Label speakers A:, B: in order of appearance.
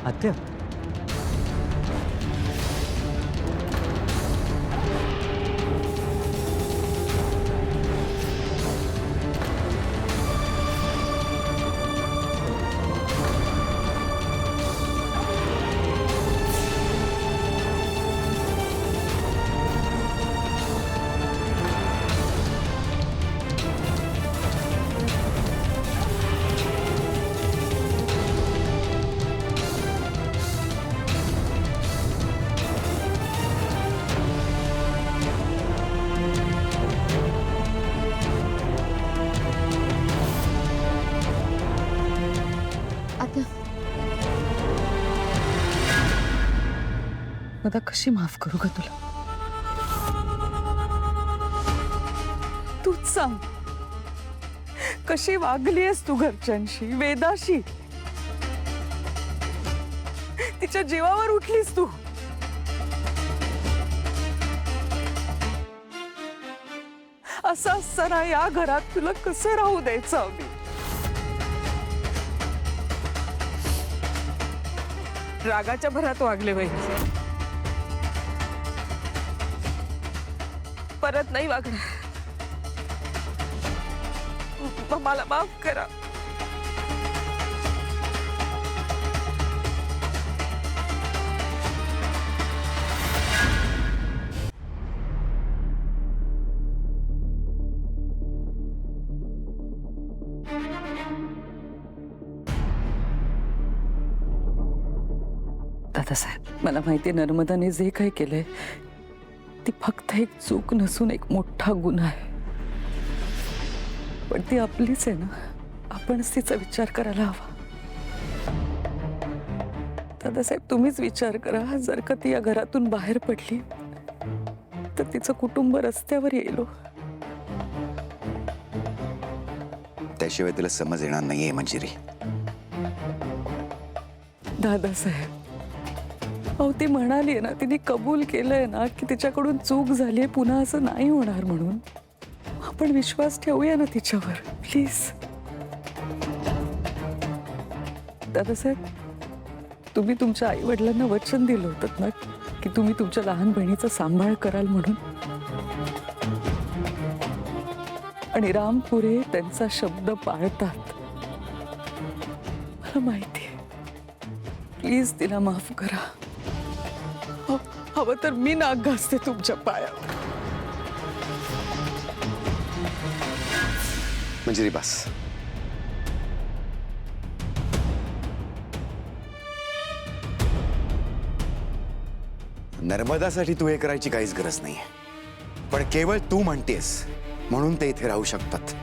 A: आत्या,
B: आता आता कशी माफ करू ग तुला? तूच सांग, कशी वागलीस तू घरच्यांशी, वेदाशी? तिच्या जीवावर उठलीस तू. असं असताना या घरात तुला कसं राहू द्यायचं आम्ही? रागाच्या भरात वागले वहिनी. परत नाही वागणार. मला माफ करा. दादासाहेब, मला माहिती नर्मदाने जे काही केलंय ती फक्त एक चूक नसून एक मोठा गुन्हा आहे. पण ती आपलीच आहे ना, आपणच तिचा विचार करायला हवा. दादासाहेब, तुम्हीच विचार करा, जर का ती या घरातून बाहेर पडली तर तिचं कुटुंब रस्त्यावर येईल.
C: त्याशिवाय तिला समज येणार नाहीये मंजिरी.
B: दादासाहेब, अहो ती म्हणाली ना, तिने कबूल केलंय ना की तिच्याकडून चूक झाली, पुन्हा असं नाही होणार म्हणून. आपण विश्वास ठेवूया ना तिच्यावर, प्लीज. दादासाहेब, तुम्ही तुमच्या आई वडिलांना वचन दिलं होतं ना की तुम्ही तुमच्या लहान बहिणीचा सांभाळ कराल म्हणून. आणि रामपुरे त्यांचा शब्द पाळतात. मला माहिती आहे. प्लीज तिला माफ करा. हवं तर मी नाक घासते तुमच्या पायावर.
C: मंजिरी बस. नर्मदासाठी तू हे करायची काहीच गरज नाही. पण केवळ तू म्हणतेस म्हणून ते इथे राहू शकतात.